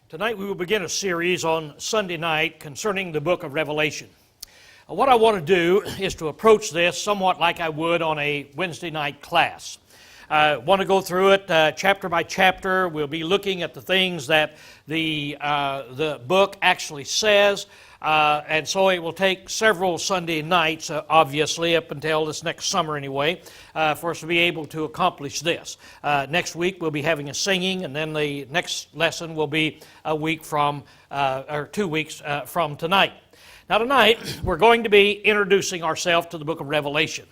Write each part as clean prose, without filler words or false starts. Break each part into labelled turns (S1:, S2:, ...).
S1: Tonight we will begin a series on Sunday night concerning the book of Revelation. What I want to do is to approach this somewhat like I would on a Wednesday night class. I want to go through it chapter by chapter. We'll be looking at the things that the book actually says. And so it will take several Sunday nights, obviously, up until this next summer anyway, for us to be able to accomplish this. Next week we'll be having a singing, and then the next lesson will be a week from, or 2 weeks from tonight. Now tonight we're going to be introducing ourselves to the book of Revelation.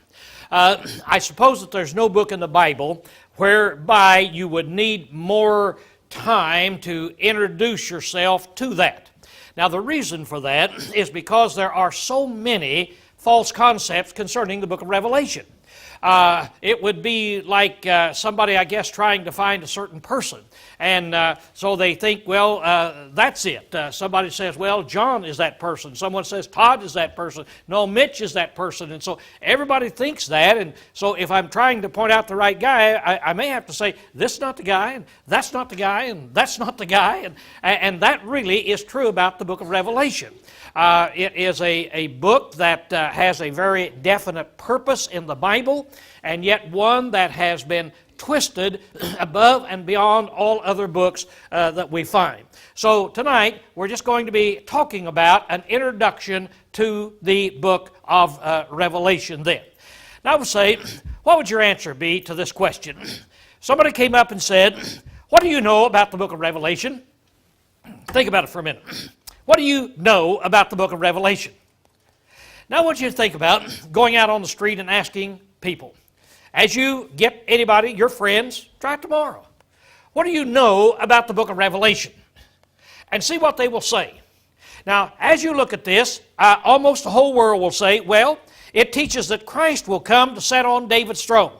S1: I suppose that there's no book in the Bible whereby you would need more time to introduce yourself to that. Now, the reason for that is because there are so many false concepts concerning the book of Revelation. It would be like somebody, I guess, trying to find a certain person. And so they think, well, that's it. Somebody says, well, John is that person. Someone says, Todd is that person. No, Mitch is that person. And so everybody thinks that. And so if I'm trying to point out the right guy, I may have to say, this is not the guy, and that's not the guy, and that's not the guy. And that really is true about the book of Revelation. It is a book that has a very definite purpose in the Bible, and yet one that has been twisted above and beyond all other books that we find. So tonight we're just going to be talking about an introduction to the book of Revelation then. Now I would say, what would your answer be to this question? Somebody came up and said, what do you know about the book of Revelation? Think about it for a minute. What do you know about the book of Revelation? Now I want you to think about going out on the street and asking people. As you get anybody, your friends, try it tomorrow. What do you know about the book of Revelation? And see what they will say. Now, as you look at this, almost the whole world will say, well, it teaches that Christ will come to sit on David's throne.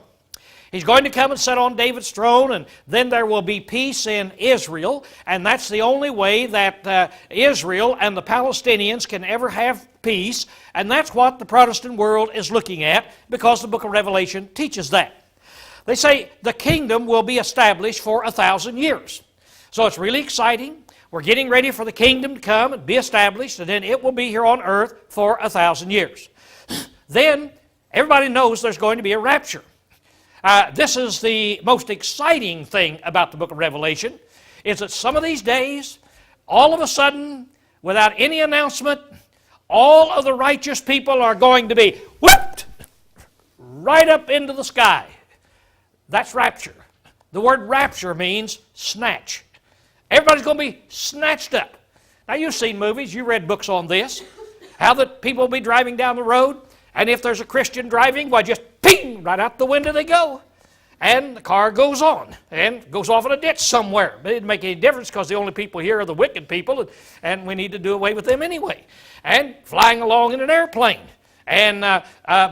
S1: He's going to come and sit on David's throne, and then there will be peace in Israel, and that's the only way that Israel and the Palestinians can ever have peace, and that's what the Protestant world is looking at, because the book of Revelation teaches that. They say the kingdom will be established for 1,000 years. So it's really exciting. We're getting ready for the kingdom to come and be established, and then it will be here on earth for 1,000 years. Then everybody knows there's going to be a rapture. This is the most exciting thing about the book of Revelation, is that some of these days, all of a sudden, without any announcement, all of the righteous people are going to be whipped right up into the sky. That's rapture. The word rapture means snatch. Everybody's going to be snatched up. Now, you've seen movies, you read books on this, how that people will be driving down the road, and if there's a Christian driving, why just ping, right out the window they go. And the car goes on and goes off in a ditch somewhere. But it didn't make any difference because the only people here are the wicked people, and we need to do away with them anyway. And flying along in an airplane. And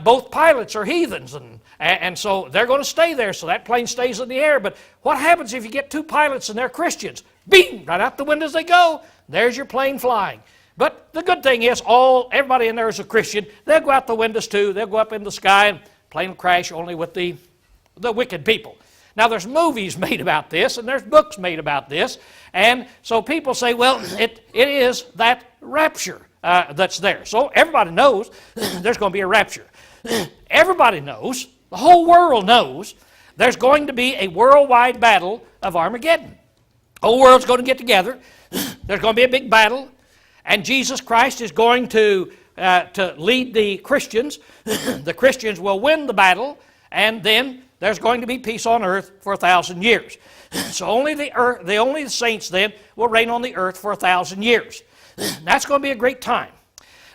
S1: both pilots are heathens, and so they're going to stay there, so that plane stays in the air. But what happens if you get two pilots and they're Christians? Bing, right out the windows they go. There's your plane flying. But the good thing is, everybody in there is a Christian. They'll go out the windows too. They'll go up in the sky, and plane will crash only with the wicked people. Now, there's movies made about this, and there's books made about this. And so people say, well, it is that rapture that's there. So everybody knows there's going to be a rapture. Everybody knows, the whole world knows, there's going to be a worldwide battle of Armageddon. The whole world's going to get together. There's going to be a big battle. And Jesus Christ is going to lead the Christians. The Christians will win the battle, and then there's going to be peace on earth for 1,000 years. So only the saints then will reign on the earth for 1,000 years. That's going to be a great time,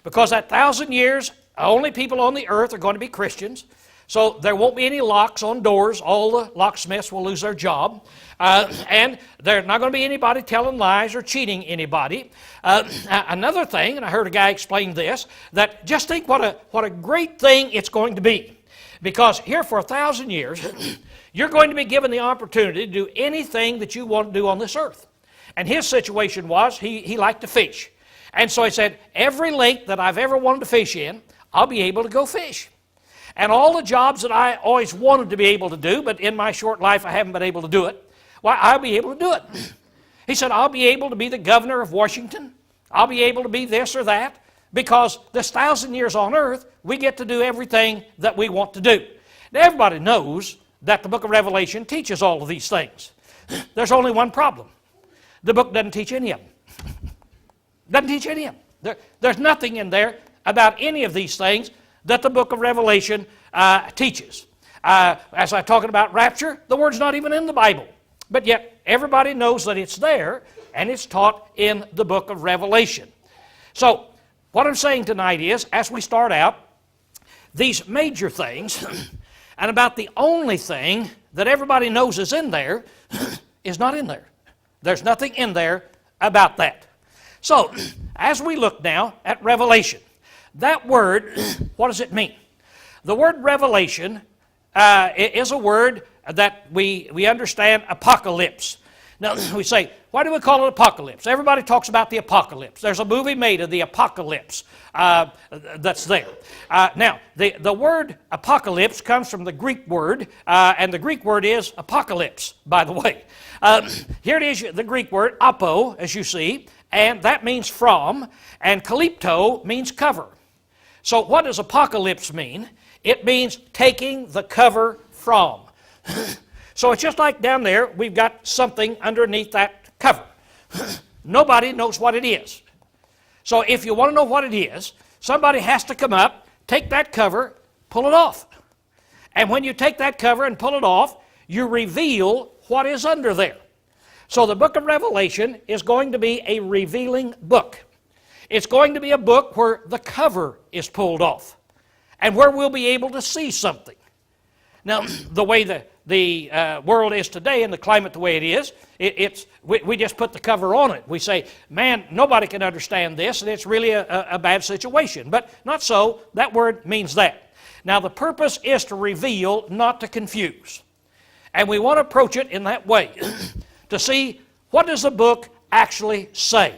S1: because that 1,000 years, only people on the earth are going to be Christians. So there won't be any locks on doors. All the locksmiths will lose their job. And there's not going to be anybody telling lies or cheating anybody. Another thing, and I heard a guy explain this, that just think what a great thing it's going to be. Because here for 1,000 years, you're going to be given the opportunity to do anything that you want to do on this earth. And his situation was, he liked to fish. And so he said, every lake that I've ever wanted to fish in, I'll be able to go fish. And all the jobs that I always wanted to be able to do, but in my short life I haven't been able to do it, well, I'll be able to do it. He said, I'll be able to be the governor of Washington. I'll be able to be this or that, because this 1,000 years on earth, we get to do everything that we want to do. Now, everybody knows that the book of Revelation teaches all of these things. There's only one problem. The book doesn't teach any of them. Doesn't teach any of them. There's nothing in there about any of these things that the book of Revelation teaches. As I'm talking about rapture, the word's not even in the Bible. But yet, everybody knows that it's there, and it's taught in the book of Revelation. So, what I'm saying tonight is, as we start out, these major things, and about the only thing that everybody knows is in there, is not in there. There's nothing in there about that. So, as we look now at Revelation, that word, what does it mean? The word revelation is a word that we understand, apocalypse. Now, we say, why do we call it apocalypse? Everybody talks about the apocalypse. There's a movie made of the apocalypse that's there. Now, the word apocalypse comes from the Greek word, and the Greek word is apocalypse, by the way. Here it is, the Greek word, apo, as you see, and that means from, and kalypto means cover. So what does apocalypse mean? It means taking the cover from. So it's just like down there, we've got something underneath that cover. Nobody knows what it is. So if you want to know what it is, somebody has to come up, take that cover, pull it off. And when you take that cover and pull it off, you reveal what is under there. So the book of Revelation is going to be a revealing book. It's going to be a book where the cover is pulled off and where we'll be able to see something. Now, the way the world is today and the climate the way it is, we just put the cover on it. We say, man, nobody can understand this, and it's really a bad situation. But not so. That word means that. Now, the purpose is to reveal, not to confuse. And we want to approach it in that way to see what does the book actually say.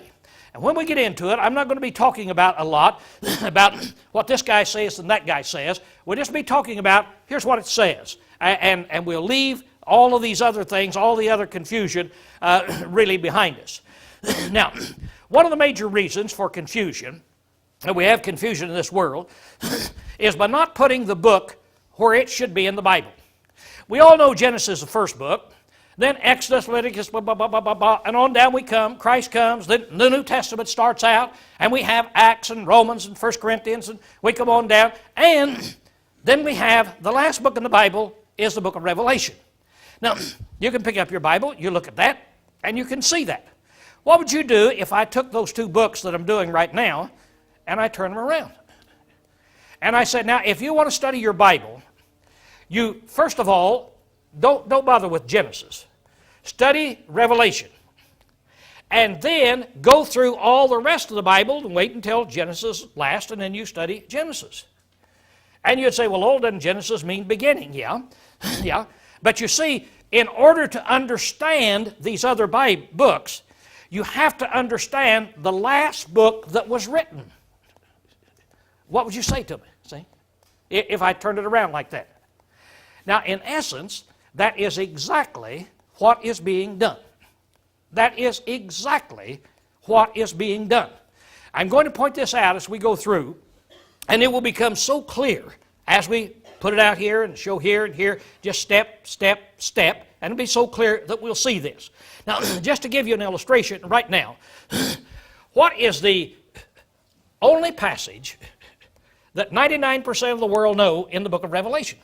S1: And when we get into it, I'm not going to be talking about a lot about what this guy says and that guy says. We'll just be talking about, here's what it says. And we'll leave all of these other things, all the other confusion, really behind us. Now, one of the major reasons for confusion, and we have confusion in this world, is by not putting the book where it should be in the Bible. We all know Genesis is the first book. Then Exodus, Leviticus, blah, blah, blah, blah, blah, blah, and on down we come. Christ comes. Then the New Testament starts out, and we have Acts and Romans and 1 Corinthians, and we come on down. And then we have the last book in the Bible is the book of Revelation. Now, you can pick up your Bible, you look at that, and you can see that. What would you do if I took those two books that I'm doing right now, and I turn them around? And I said, now, if you want to study your Bible, you, first of all, don't bother with Genesis. Study Revelation. And then go through all the rest of the Bible and wait until Genesis last, and then you study Genesis. And you'd say, well, Lowell, doesn't Genesis mean beginning? Yeah, yeah. But you see, in order to understand these other books, you have to understand the last book that was written. What would you say to me, see, if I turned it around like that? Now, in essence, that is exactly what is being done. That is exactly what is being done. I'm going to point this out as we go through, and it will become so clear as we put it out here and show here and here, just step, step, step, and it'll be so clear that we'll see this. Now, just to give you an illustration right now, what is the only passage that 99% of the world know in the book of Revelation?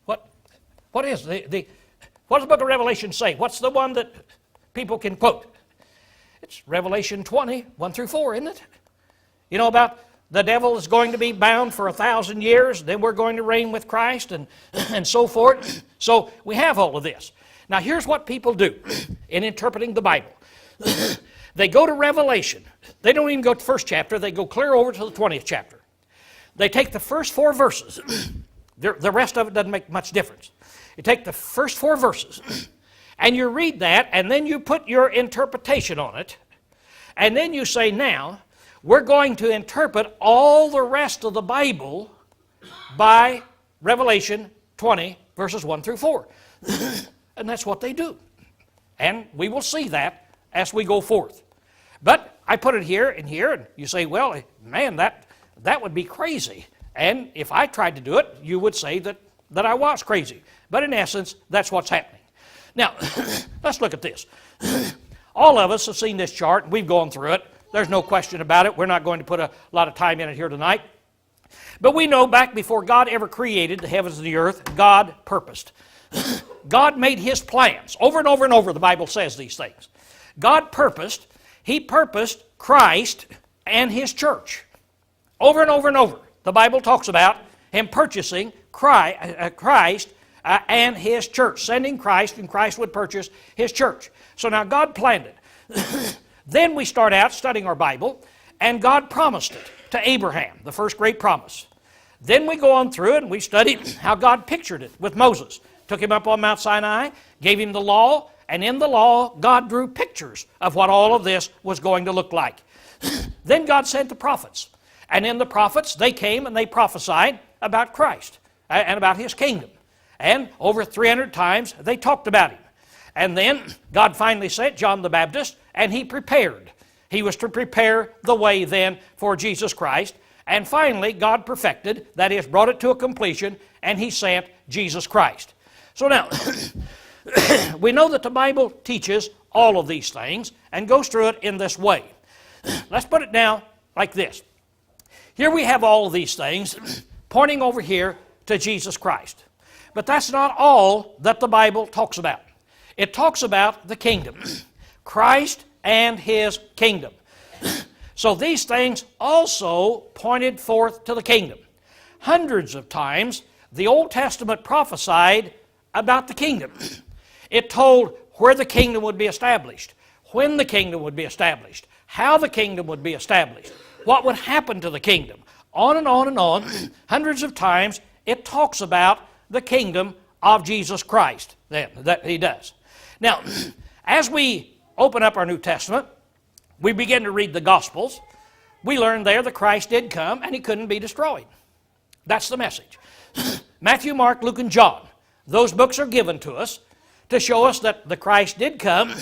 S1: What is what does the book of Revelation say? What's the one that people can quote? It's Revelation 20, 1 through 4, isn't it? You know about the devil is going to be bound for 1,000 years, then we're going to reign with Christ, and so forth. So we have all of this. Now here's what people do in interpreting the Bible. They go to Revelation. They don't even go to the first chapter. They go clear over to the 20th chapter. They take the first 4 verses. The rest of it doesn't make much difference. You take the first 4 verses, and you read that, and then you put your interpretation on it, and then you say, now, we're going to interpret all the rest of the Bible by Revelation 20, verses 1 through 4. And that's what they do. And we will see that as we go forth. But I put it here, and you say, well, man, that would be crazy. And if I tried to do it, you would say that I was crazy. But in essence, that's what's happening. Now, let's look at this. All of us have seen this chart, and we've gone through it. There's no question about it. We're not going to put a lot of time in it here tonight. But we know back before God ever created the heavens and the earth, God purposed. God made His plans. Over and over and over, the Bible says these things. God purposed. He purposed Christ and His church. Over and over and over, the Bible talks about Him purchasing Christ and His church, sending Christ, and Christ would purchase His church. So now God planned it. Then we start out studying our Bible, and God promised it to Abraham, the first great promise. Then we go on through it, and we study how God pictured it with Moses. Took him up on Mount Sinai, gave him the law, and in the law, God drew pictures of what all of this was going to look like. Then God sent the prophets. And in the prophets, they came and they prophesied about Christ and about His kingdom. And over 300 times, they talked about Him. And then God finally sent John the Baptist, and he prepared. He was to prepare the way then for Jesus Christ. And finally, God perfected, that is, brought it to a completion, and He sent Jesus Christ. So now, we know that the Bible teaches all of these things and goes through it in this way. Let's put it now like this. Here we have all of these things pointing over here to Jesus Christ. But that's not all that the Bible talks about. It talks about the kingdom, Christ and His kingdom. So these things also pointed forth to the kingdom. Hundreds of times, the Old Testament prophesied about the kingdom. It told where the kingdom would be established, when the kingdom would be established, how the kingdom would be established, what would happen to the kingdom. On and on and on, hundreds of times, it talks about the kingdom of Jesus Christ that He does. Now, as we open up our New Testament, we begin to read the Gospels. We learn there that Christ did come and He couldn't be destroyed. That's the message. Matthew, Mark, Luke, and John. Those books are given to us to show us that the Christ did come.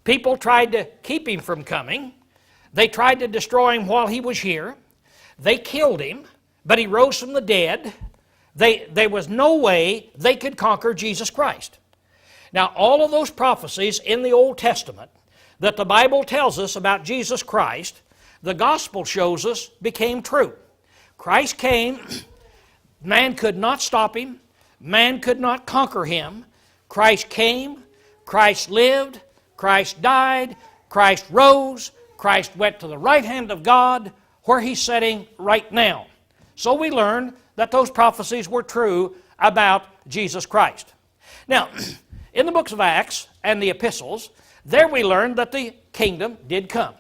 S1: People tried to keep Him from coming. They tried to destroy Him while He was here. They killed Him, but He rose from the dead. There was no way they could conquer Jesus Christ. Now, all of those prophecies in the Old Testament that the Bible tells us about Jesus Christ, the Gospel shows us became true. Christ came. Man could not stop Him. Man could not conquer Him. Christ came. Christ lived. Christ died. Christ rose. Christ went to the right hand of God, where He's sitting right now. So we learn that those prophecies were true about Jesus Christ. Now, in the books of Acts and the epistles, there we learn that the kingdom did come.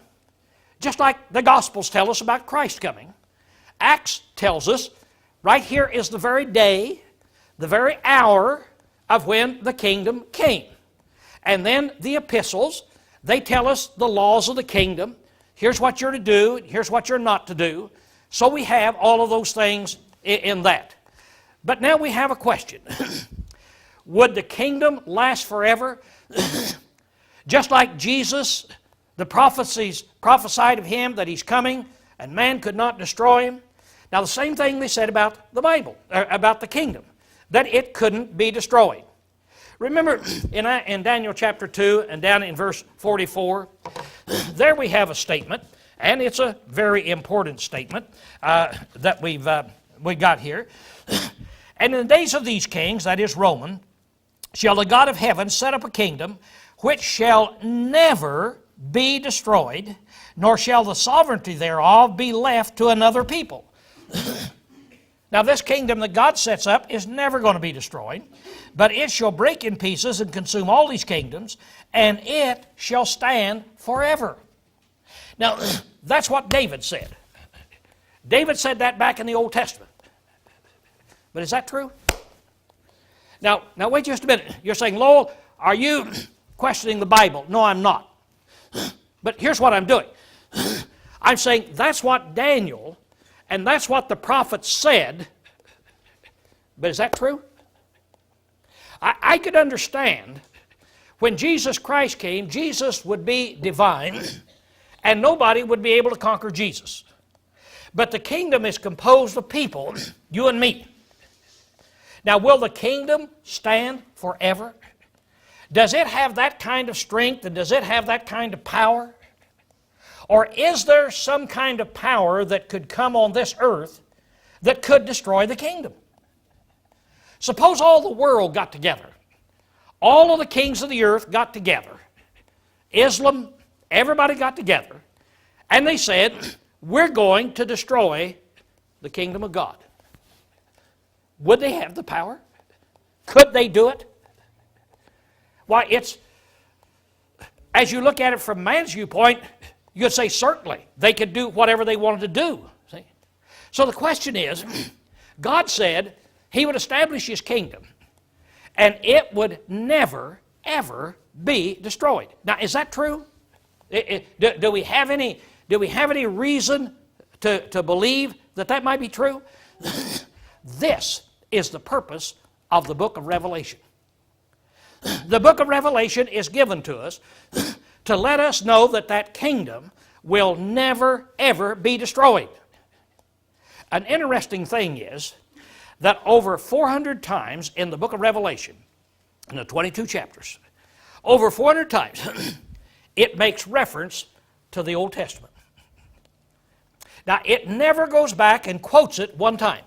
S1: Just like the Gospels tell us about Christ coming, Acts tells us right here is the very day, the very hour of when the kingdom came. And then the epistles, they tell us the laws of the kingdom. Here's what you're to do, here's what you're not to do. So we have all of those things in that. But now we have a question. Would the kingdom last forever? Just like Jesus, the prophecies prophesied of Him that He's coming and man could not destroy Him. Now the same thing they said about the Bible, about the kingdom, that it couldn't be destroyed. Remember in Daniel chapter 2 and down in verse 44, there we have a statement, and it's a very important statement that we got here. And in the days of these kings, that is Roman, shall the God of heaven set up a kingdom which shall never be destroyed, nor shall the sovereignty thereof be left to another people. Now this kingdom that God sets up is never going to be destroyed, but it shall break in pieces and consume all these kingdoms, and it shall stand forever. Now that's what David said. David said that back in the Old Testament. But is that true? Now wait just a minute. You're saying, Lowell, are you questioning the Bible? No, I'm not. But here's what I'm doing. I'm saying that's what Daniel and that's what the prophets said. But is that true? I could understand when Jesus Christ came, Jesus would be divine, and nobody would be able to conquer Jesus. But the kingdom is composed of people, you and me. Now, will the kingdom stand forever? Does it have that kind of strength, and does it have that kind of power? Or is there some kind of power that could come on this earth that could destroy the kingdom? Suppose all the world got together. All of the kings of the earth got together. Islam, everybody got together. And they said, we're going to destroy the kingdom of God. Would they have the power? Could they do it? Why, it's, as you look at it from man's viewpoint, you could say certainly they could do whatever they wanted to do. See? So the question is, God said He would establish His kingdom, and it would never, ever be destroyed. Now, is that true? Do we have any reason to believe that might be true? This is the purpose of the book of Revelation. The book of Revelation is given to us to let us know that kingdom will never, ever be destroyed. An interesting thing is that over 400 times in the book of Revelation, in the 22 chapters, over 400 times, it makes reference to the Old Testament. Now, it never goes back and quotes it one time,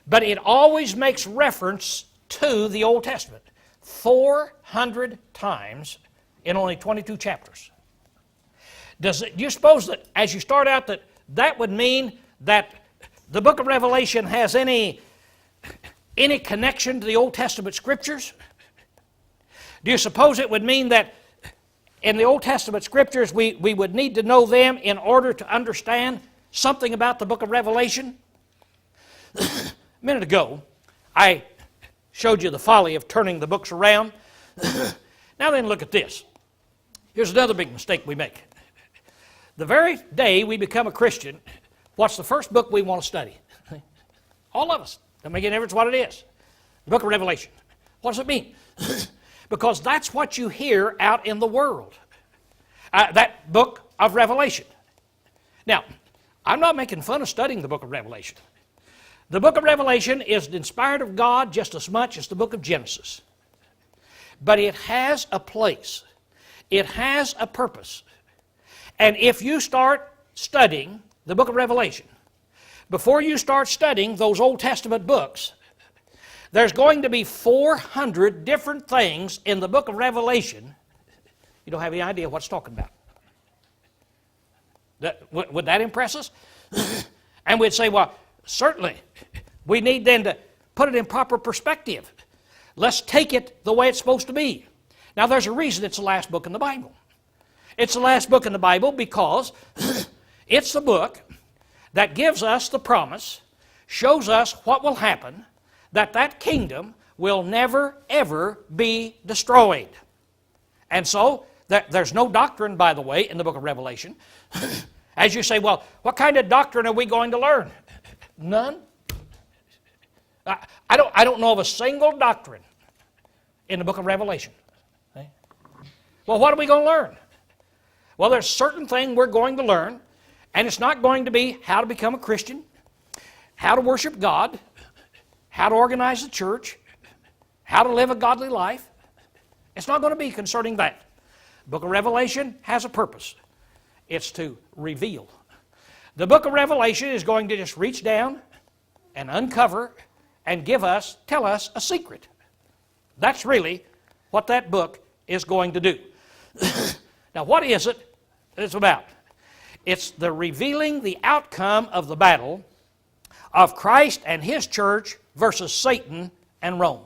S1: but it always makes reference to the Old Testament. 400 times in only 22 chapters. Do you suppose that as you start out that would mean that the book of Revelation has any connection to the Old Testament Scriptures? Do you suppose it would mean that in the Old Testament Scriptures we would need to know them in order to understand something about the book of Revelation? A minute ago, I showed you the folly of turning the books around. Now then, look at this. Here's another big mistake we make. The very day we become a Christian, what's the first book we want to study? All of us. Doesn't make any difference what it is. The book of Revelation. What does it mean? Because that's what you hear out in the world. That book of Revelation. Now, I'm not making fun of studying the book of Revelation. The book of Revelation is inspired of God just as much as the book of Genesis. But it has a place. It has a purpose. And if you start studying the book of Revelation, before you start studying those Old Testament books, there's going to be 400 different things in the book of Revelation you don't have any idea what it's talking about. Would that impress us? And we'd say, well, certainly, we need then to put it in proper perspective. Let's take it the way it's supposed to be. Now, there's a reason it's the last book in the Bible. It's the last book in the Bible because it's the book that gives us the promise, shows us what will happen, that kingdom will never, ever be destroyed. And so, there's no doctrine, by the way, in the book of Revelation. As you say, well, what kind of doctrine are we going to learn? None. I don't know of a single doctrine in the book of Revelation. Okay? Well, what are we going to learn? Well, there's certain things we're going to learn, and it's not going to be how to become a Christian, how to worship God, how to organize the church, how to live a godly life. It's not going to be concerning that. The book of Revelation has a purpose. It's to reveal. The book of Revelation is going to just reach down and uncover and tell us a secret. That's really what that book is going to do. Now, what is it it's about? It's the revealing the outcome of the battle of Christ and His church versus Satan and Rome.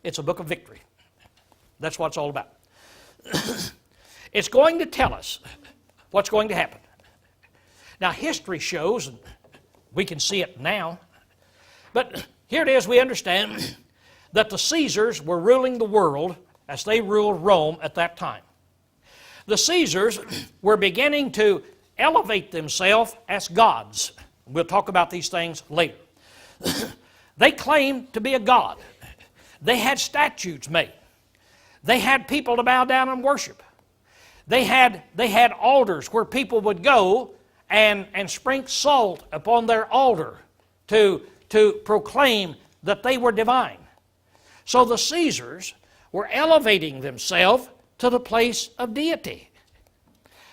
S1: It's a book of victory. That's what it's all about. It's going to tell us what's going to happen. Now, history shows, and we can see it now, but here it is, we understand that the Caesars were ruling the world as they ruled Rome at that time. The Caesars were beginning to elevate themselves as gods. We'll talk about these things later. They claimed to be a god. They had statues made. They had people to bow down and worship. They had altars where people would go and sprinkle salt upon their altar to proclaim that they were divine. So the Caesars were elevating themselves to the place of deity.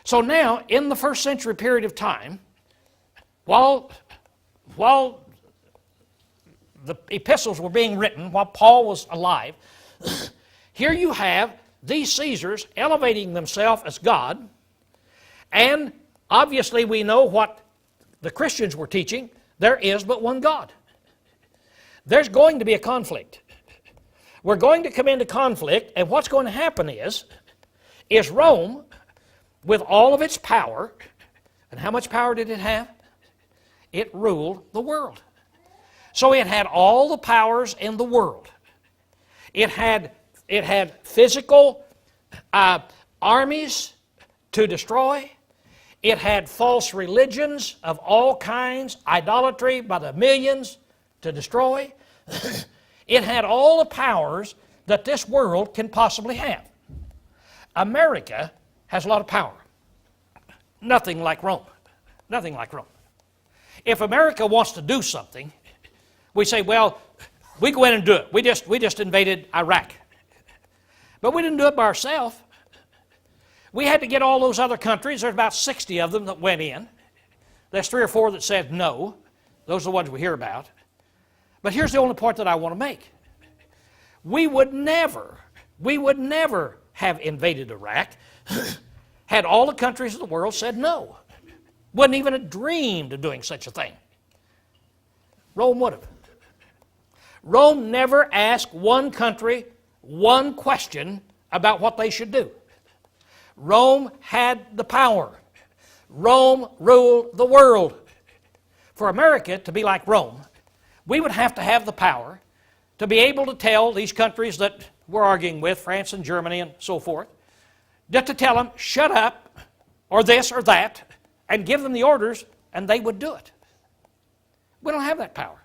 S1: So now, in the first century period of time, while the epistles were being written, while Paul was alive, here you have these Caesars elevating themselves as God, and obviously we know what the Christians were teaching. There is but one God. There's going to be a conflict. We're going to come into conflict, and what's going to happen is Rome, with all of its power, and how much power did it have? It ruled the world. So it had all the powers in the world. It had physical armies to destroy. It had false religions of all kinds, idolatry by the millions to destroy. It had all the powers that this world can possibly have. America has a lot of power. Nothing like Rome. Nothing like Rome. If America wants to do something, we say, well, we go in and do it. We just invaded Iraq. But we didn't do it by ourselves. We had to get all those other countries. There's about 60 of them that went in. There's 3 or 4 that said no. Those are the ones we hear about. But here's the only point that I want to make. We would never have invaded Iraq had all the countries of the world said no. Wouldn't even have dreamed of doing such a thing. Rome would have. Rome never asked one country one question about what they should do. Rome had the power. Rome ruled the world. For America to be like Rome, we would have to have the power to be able to tell these countries that we're arguing with, France and Germany and so forth, just to tell them, shut up, or this or that, and give them the orders, and they would do it. We don't have that power.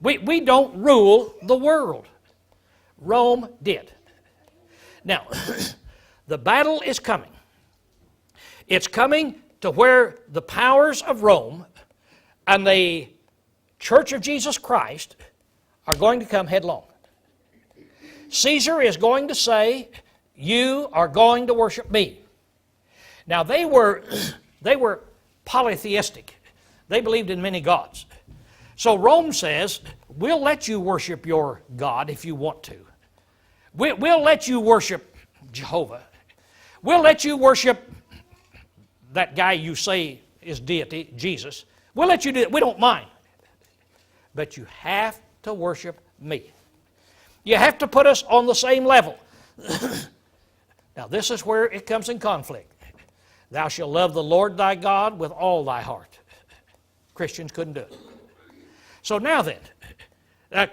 S1: We don't rule the world. Rome did. Now, the battle is coming. It's coming to where the powers of Rome and the Church of Jesus Christ are going to come headlong. Caesar is going to say, you are going to worship me. Now, they were polytheistic. They believed in many gods. So Rome says, we'll let you worship your God if you want to. We'll let you worship Jehovah. We'll let you worship that guy you say is deity, Jesus. We'll let you do it. We don't mind. But you have to worship me. You have to put us on the same level. Now, this is where it comes in conflict. Thou shalt love the Lord thy God with all thy heart. Christians couldn't do it. So now then,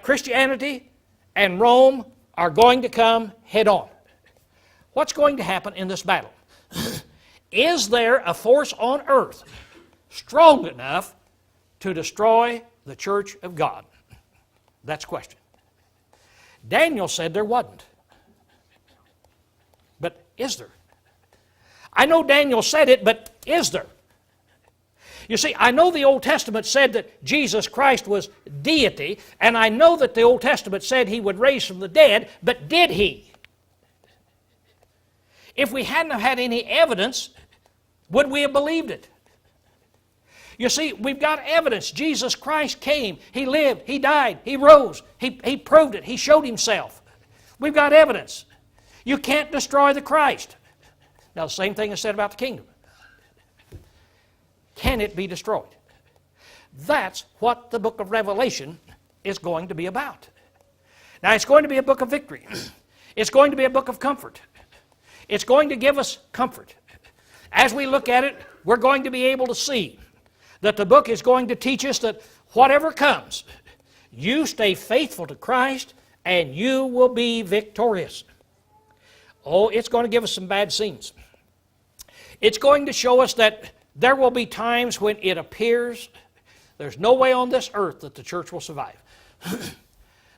S1: Christianity and Rome are going to come head on. What's going to happen in this battle? Is there a force on earth strong enough to destroy the church of God? That's the question. Daniel said there wasn't. But is there? I know Daniel said it, but is there? You see, I know the Old Testament said that Jesus Christ was deity, and I know that the Old Testament said he would raise from the dead, but did he? If we hadn't have had any evidence, would we have believed it? You see, we've got evidence. Jesus Christ came, he lived, he died, he rose, he proved it, he showed himself. We've got evidence. You can't destroy the Christ. Now, the same thing is said about the kingdom. Can it be destroyed? That's what the book of Revelation is going to be about. Now, it's going to be a book of victory. It's going to be a book of comfort. It's going to give us comfort. As we look at it, we're going to be able to see that the book is going to teach us that whatever comes, you stay faithful to Christ and you will be victorious. Oh, it's going to give us some bad scenes. It's going to show us that there will be times when it appears there's no way on this earth that the church will survive.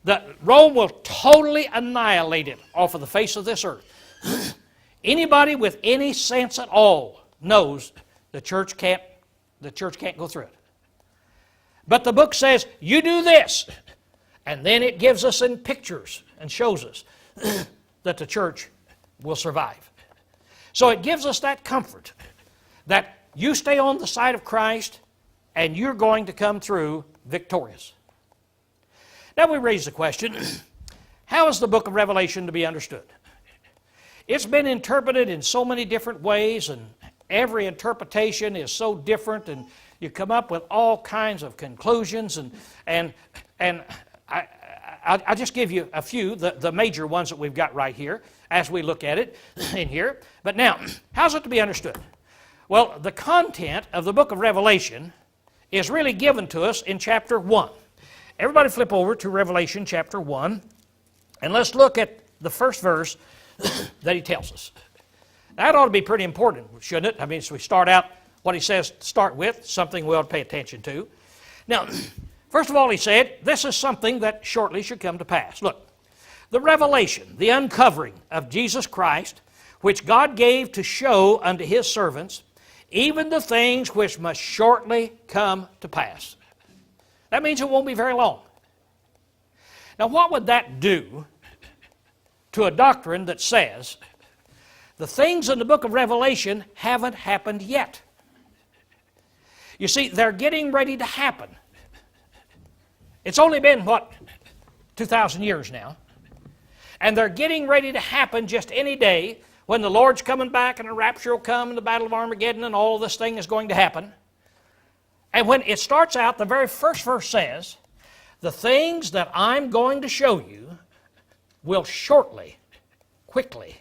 S1: that Rome will totally annihilate it off of the face of this earth. Anybody with any sense at all knows the church can't go through it. But the book says, you do this, and then it gives us in pictures and shows us that the church will survive. So it gives us that comfort that you stay on the side of Christ and you're going to come through victorious. Now we raise the question, how is the book of Revelation to be understood? It's been interpreted in so many different ways, and every interpretation is so different, and you come up with all kinds of conclusions, and I'll just give you a few, the major ones that we've got right here as we look at it in here. But now, how's it to be understood? Well, the content of the book of Revelation is really given to us in chapter 1. Everybody flip over to Revelation chapter 1, and let's look at the first verse that he tells us. That ought to be pretty important, shouldn't it? I mean, so we start out what he says to start with, something we ought to pay attention to. Now, first of all, he said, this is something that shortly should come to pass. Look, the revelation, the uncovering of Jesus Christ, which God gave to show unto his servants, even the things which must shortly come to pass. That means it won't be very long. Now, what would that do to a doctrine that says the things in the book of Revelation haven't happened yet? You see, they're getting ready to happen. It's only been, 2,000 years now. And they're getting ready to happen just any day when the Lord's coming back and the rapture will come and the battle of Armageddon and all this thing is going to happen. And when it starts out, the very first verse says, the things that I'm going to show you will shortly, quickly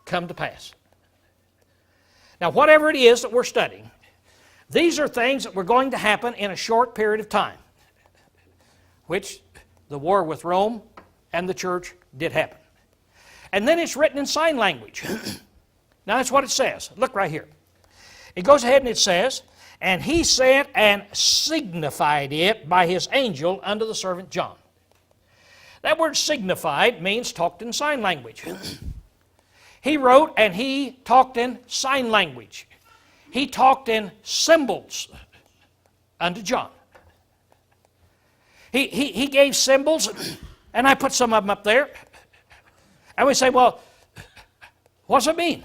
S1: come to pass. Now, whatever it is that we're studying, these are things that were going to happen in a short period of time, which the war with Rome and the church did happen. And then it's written in sign language. Now, that's what it says. Look right here. It goes ahead and it says, and he sent and signified it by his angel unto the servant John. That word signified means talked in sign language. He wrote and he talked in sign language. He talked in symbols unto John. He gave symbols, and I put some of them up there. And we say, well, what does it mean?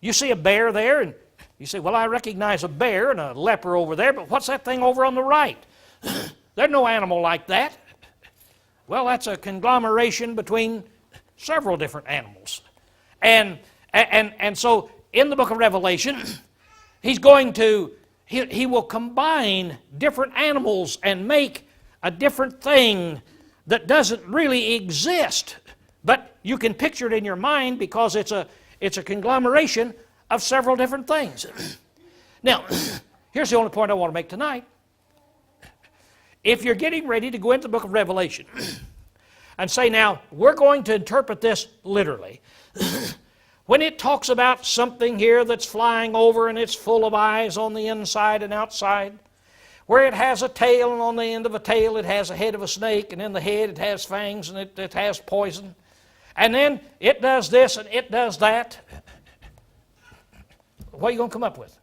S1: You see a bear there, and you say, well, I recognize a bear and a leper over there, but what's that thing over on the right? There's no animal like that. Well, that's a conglomeration between several different animals. And so in the book of Revelation, he will combine different animals and make a different thing that doesn't really exist. But you can picture it in your mind because it's a conglomeration of several different things. Now, here's the only point I want to make tonight. If you're getting ready to go into the book of Revelation and say, now, we're going to interpret this literally, when it talks about something here that's flying over and it's full of eyes on the inside and outside, where it has a tail, and on the end of a tail it has a head of a snake, and in the head it has fangs and it has poison, and then it does this and it does that, what are you going to come up with?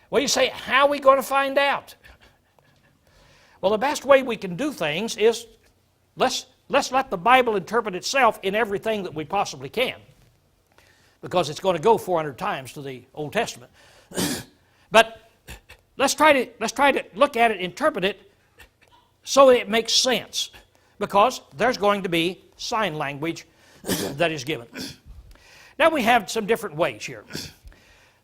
S1: Well, you say, how are we going to find out? Well, the best way we can do things is let's let the Bible interpret itself in everything that we possibly can, because it's going to go 400 times to the Old Testament. But let's try to look at it, interpret it, so it makes sense, because there's going to be sign language that is given. Now we have some different ways here.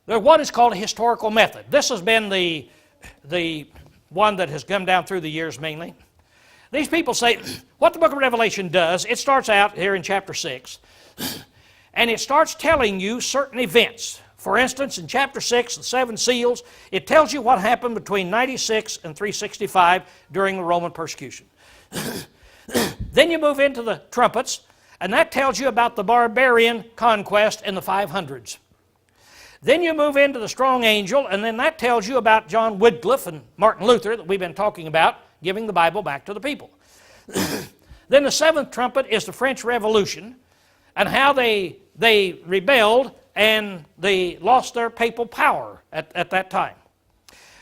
S1: One is called a historical method. This has been the one that has come down through the years mainly. These people say, what the book of Revelation does, it starts out here in chapter 6, and it starts telling you certain events. For instance, in chapter 6, the 7 seals, it tells you what happened between 96 and 365 during the Roman persecution. Then you move into the trumpets, and that tells you about the barbarian conquest in the 500s. Then you move into the strong angel, and then that tells you about John Wycliffe and Martin Luther that we've been talking about, giving the Bible back to the people. Then the seventh trumpet is the French Revolution and how they rebelled and they lost their papal power at that time.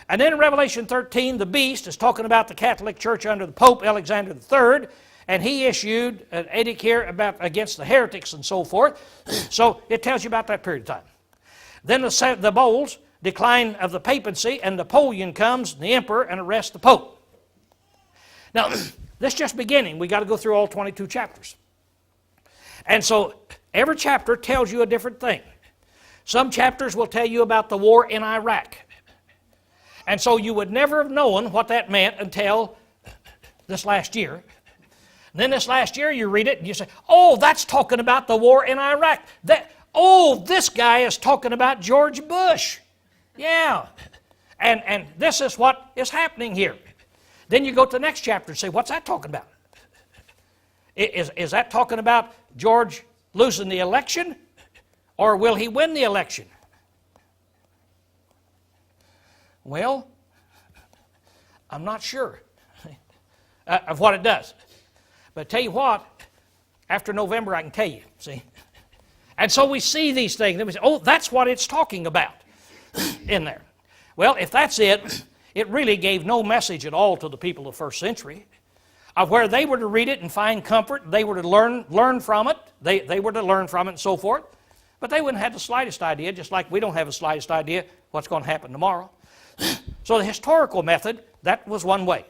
S1: And then in Revelation 13, the beast is talking about the Catholic Church under the Pope Alexander III, and he issued an edict here against the heretics and so forth. So it tells you about that period of time. Then the bowls, decline of the papacy, and Napoleon comes, the emperor, and arrests the Pope. Now, this is just beginning. We've got to go through all 22 chapters. And so every chapter tells you a different thing. Some chapters will tell you about the war in Iraq. And so you would never have known what that meant until this last year. And then this last year you read it and you say, oh, that's talking about the war in Iraq. This guy is talking about George Bush. Yeah. And this is what is happening here. Then you go to the next chapter and say, what's that talking about? Is that talking about George losing the election? Or will he win the election? Well, I'm not sure of what it does. But tell you what, after November I can tell you, see. And so we see these things and we say, oh, that's what it's talking about in there. Well, if that's it, it really gave no message at all to the people of the first century of where they were to read it and find comfort. They were to learn from it. They were to learn from it and so forth. But they wouldn't have the slightest idea, just like we don't have the slightest idea what's going to happen tomorrow. So the historical method, that was one way.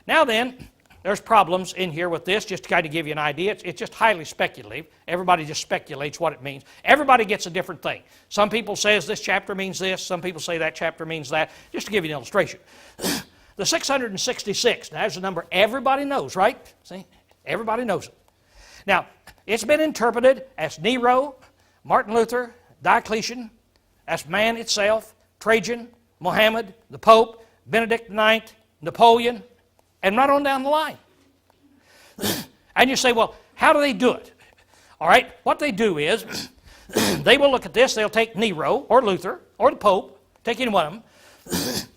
S1: Now then, there's problems in here with this, just to kind of give you an idea. It's just highly speculative. Everybody just speculates what it means. Everybody gets a different thing. Some people say this chapter means this. Some people say that chapter means that. Just to give you an illustration. The 666, now that's a number everybody knows, right? See? Everybody knows it. Now, it's been interpreted as Nero, Martin Luther, Diocletian, as man itself, Trajan, Mohammed, the Pope, Benedict IX, Napoleon, and right on down the line. And you say, well, how do they do it? All right, what they do is they will look at this. They'll take Nero or Luther or the Pope, take any one of them,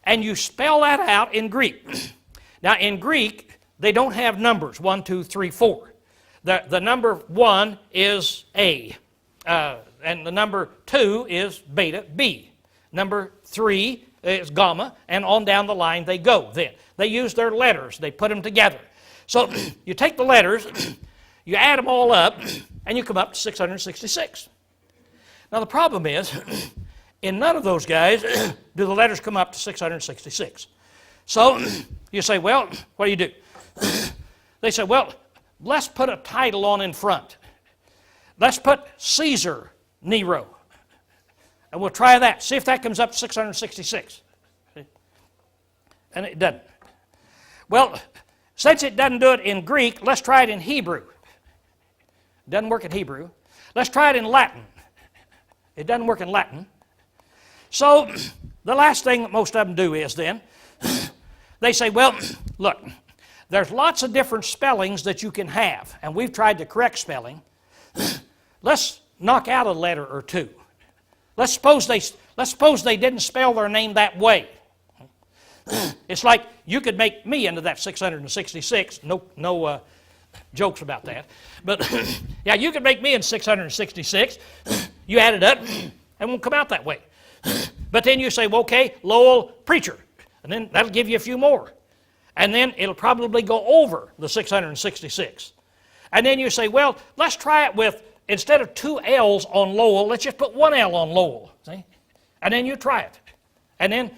S1: and you spell that out in Greek. Now, in Greek, they don't have numbers, 1, 2, 3, 4. The number 1 is A, and the number 2 is beta, B. Number 3 is gamma, and on down the line they go then. They use their letters. They put them together. So you take the letters, you add them all up, and you come up to 666. Now the problem is, in none of those guys do the letters come up to 666. So you say, well, what do you do? They say, well, let's put a title on in front. Let's put Caesar Nero. And we'll try that. See if that comes up to 666. And it doesn't. Well, since it doesn't do it in Greek, let's try it in Hebrew. It doesn't work in Hebrew. Let's try it in Latin. It doesn't work in Latin. So the last thing that most of them do is then, they say, well, look, there's lots of different spellings that you can have, and we've tried the correct spelling. Let's knock out a letter or two. Let's suppose they didn't spell their name that way. It's like you could make me into that 666. No jokes about that. But yeah, you could make me in 666. You add it up, and it won't come out that way. But then you say, well, okay, Lowell preacher, and then that'll give you a few more. And then it'll probably go over the 666. And then you say, well, let's try it with, instead of 2 L's on Lowell, let's just put 1 L on Lowell. See? And then you try it. And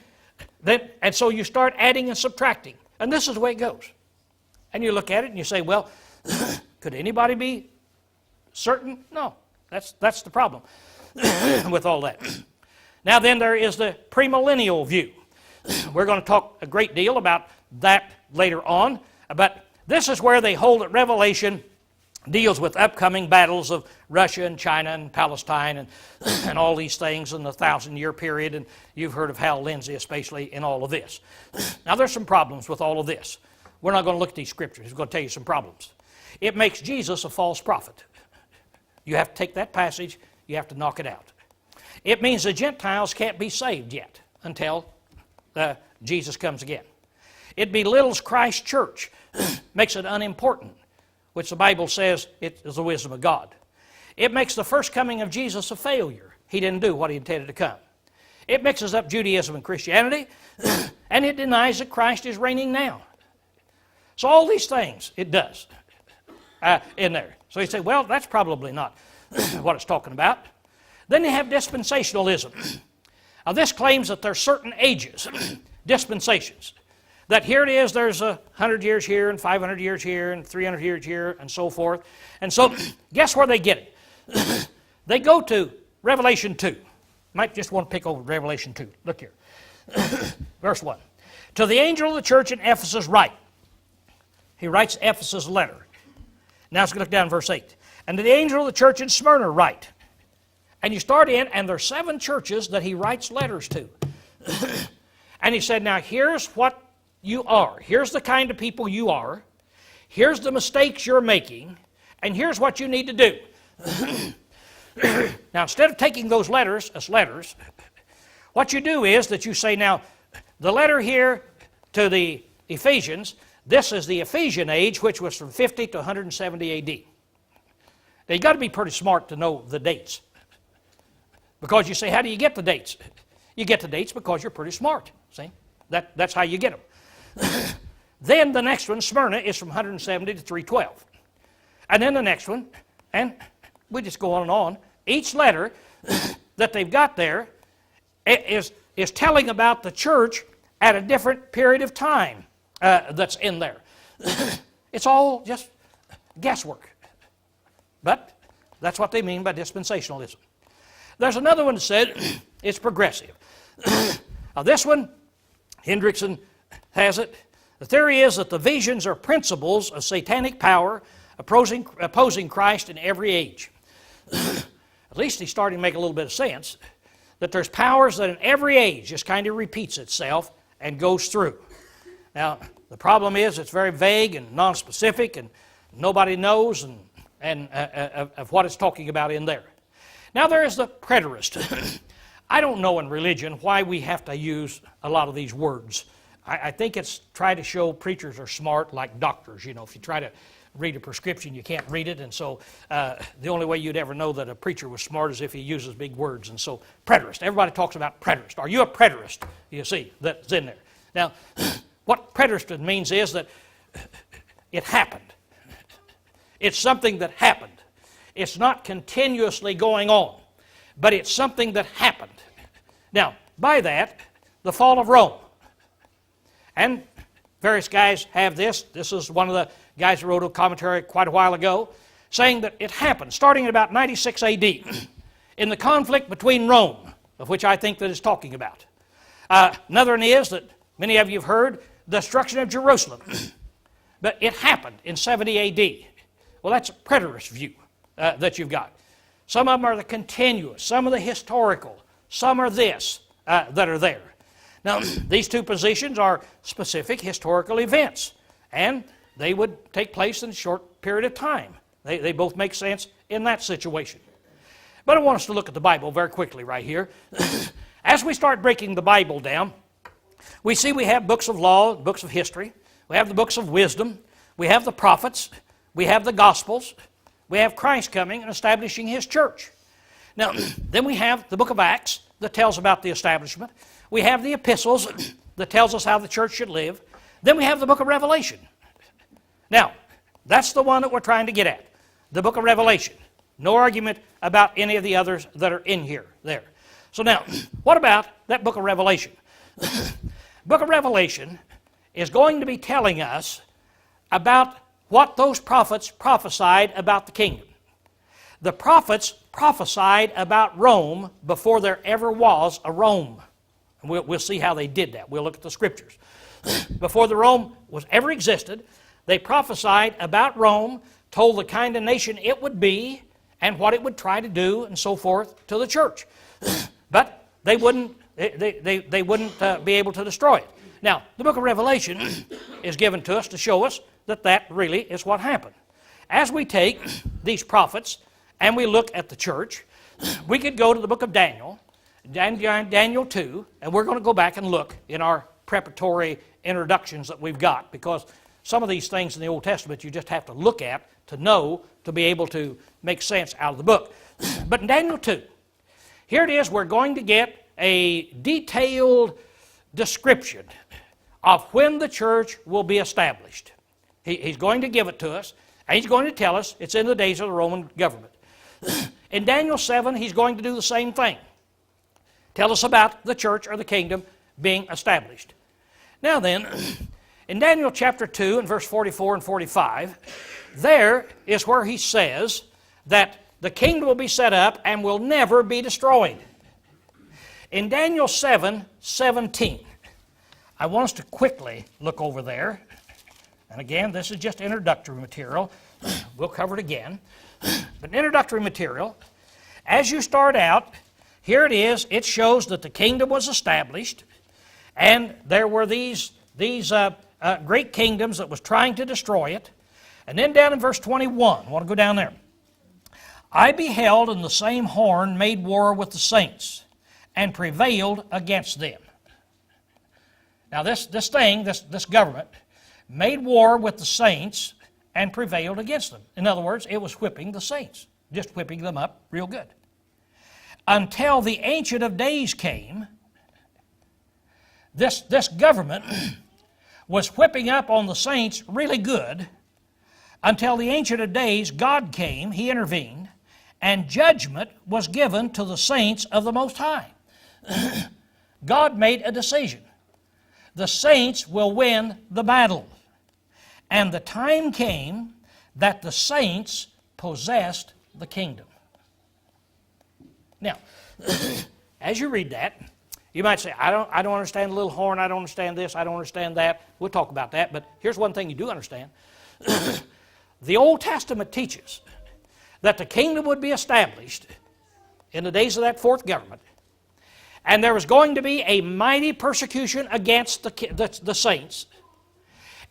S1: and so you start adding and subtracting. And this is the way it goes. And you look at it and you say, well, could anybody be certain? No. That's the problem with all that. Now then there is the premillennial view. We're going to talk a great deal about that later on. But this is where they hold that Revelation deals with upcoming battles of Russia and China and Palestine and all these things in the 1,000-year period. And you've heard of Hal Lindsey especially in all of this. Now there's some problems with all of this. We're not going to look at these scriptures. We're going to tell you some problems. It makes Jesus a false prophet. You have to take that passage. You have to knock it out. It means the Gentiles can't be saved yet until Jesus comes again. It belittles Christ's church. makes it unimportant, which the Bible says it is the wisdom of God. It makes the first coming of Jesus a failure. He didn't do what he intended to come. It mixes up Judaism and Christianity, and it denies that Christ is reigning now. So all these things it does in there. So you say, well, that's probably not what it's talking about. Then you have dispensationalism. Now this claims that there are certain ages, dispensations, that here it is, there's 100 years here and 500 years here and 300 years here and so forth. And so guess where they get it? They go to Revelation 2. Might just want to pick over Revelation 2. Look here. Verse 1. To the angel of the church in Ephesus write. He writes Ephesus a letter. Now let's look down verse 8. And to the angel of the church in Smyrna write. And you start in, and there are 7 churches that he writes letters to. And he said, now here's what you are. Here's the kind of people you are. Here's the mistakes you're making. And here's what you need to do. Now, instead of taking those letters as letters, what you do is that you say, now, the letter here to the Ephesians, this is the Ephesian age, which was from 50 to 170 A.D. Now, you've got to be pretty smart to know the dates. Because you say, how do you get the dates? You get the dates because you're pretty smart. See? That's how you get them. Then the next one, Smyrna, is from 170 to 312. And then the next one, and we just go on and on. Each letter that they've got there is telling about the church at a different period of time that's in there. It's all just guesswork. But that's what they mean by dispensationalism. There's another one that said it's progressive. Now this one, Hendrickson has it. The theory is that the visions are principles of satanic power opposing Christ in every age. At least he's starting to make a little bit of sense, that there's powers that in every age just kind of repeats itself and goes through. Now, the problem is it's very vague and non-specific, and nobody knows of what it's talking about in there. Now, there is the preterist. I don't know in religion why we have to use a lot of these words. I think it's try to show preachers are smart like doctors. You know, if you try to read a prescription, you can't read it, and so the only way you'd ever know that a preacher was smart is if he uses big words. And so preterist, everybody talks about preterist. Are you a preterist? You see, that's in there. Now, what preterist means is that it happened. It's something that happened. It's not continuously going on, but it's something that happened. Now, by that, the fall of Rome. And various guys have this. This is one of the guys who wrote a commentary quite a while ago, saying that it happened starting at about 96 A.D. in the conflict between Rome, of which I think that it's talking about. Another one is that many of you have heard, the destruction of Jerusalem. But it happened in 70 A.D. Well, that's a preterist view that you've got. Some of them are the continuous, some are the historical, some are this that are there. Now, these two positions are specific historical events, and they would take place in a short period of time. They both make sense in that situation. But I want us to look at the Bible very quickly right here. As we start breaking the Bible down, we see we have books of law, books of history. We have the books of wisdom. We have the prophets. We have the Gospels. We have Christ coming and establishing His church. Now, then we have the book of Acts that tells about the establishment. We have the epistles that tells us how the church should live. Then we have the book of Revelation. Now, that's the one that we're trying to get at, the book of Revelation. No argument about any of the others that are in here, there. So now, what about that book of Revelation? Book of Revelation is going to be telling us about what those prophets prophesied about the kingdom. The prophets prophesied about Rome before there ever was a Rome. And we'll see how they did that. We'll look at the scriptures. Before the Rome was ever existed, they prophesied about Rome, told the kind of nation it would be, and what it would try to do, and so forth, to the church. But they wouldn't be able to destroy it. Now, the book of Revelation is given to us to show us that that really is what happened. As we take these prophets and we look at the church, we could go to the book of Daniel, Daniel 2, and we're going to go back and look in our preparatory introductions that we've got, because some of these things in the Old Testament you just have to look at to know, to be able to make sense out of the book. But in Daniel 2, here it is, we're going to get a detailed description of when the church will be established. He's going to give it to us, and he's going to tell us it's in the days of the Roman government. In Daniel 7, he's going to do the same thing. Tell us about the church or the kingdom being established. Now then, in Daniel chapter 2 and verse 44 and 45, there is where he says that the kingdom will be set up and will never be destroyed. In Daniel 7:17, I want us to quickly look over there. And again, this is just introductory material. We'll cover it again. But introductory material, as you start out, here it is. It shows that the kingdom was established, and there were these great kingdoms that was trying to destroy it. And then down in verse 21, I want to go down there. I beheld, and the same horn made war with the saints, and prevailed against them. Now this government made war with the saints and prevailed against them. In other words, it was whipping the saints, just whipping them up real good. Until the Ancient of Days came, this government was whipping up on the saints really good until the Ancient of Days, God came, He intervened, and judgment was given to the saints of the Most High. God made a decision. The saints will win the battle. And the time came that the saints possessed the kingdom. Now, as you read that, you might say, I don't understand the little horn, I don't understand this, I don't understand that. We'll talk about that, but here's one thing you do understand. The Old Testament teaches that the kingdom would be established in the days of that fourth government, and there was going to be a mighty persecution against the saints,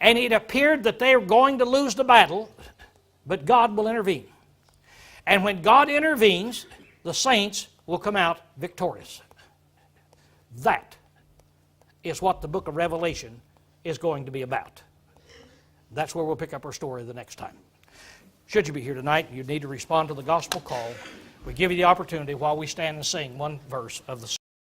S1: and it appeared that they were going to lose the battle, but God will intervene. And when God intervenes, the saints will come out victorious. That is what the book of Revelation is going to be about. That's where we'll pick up our story the next time. Should you be here tonight and you need to respond to the gospel call, we give you the opportunity while we stand and sing one verse of the song.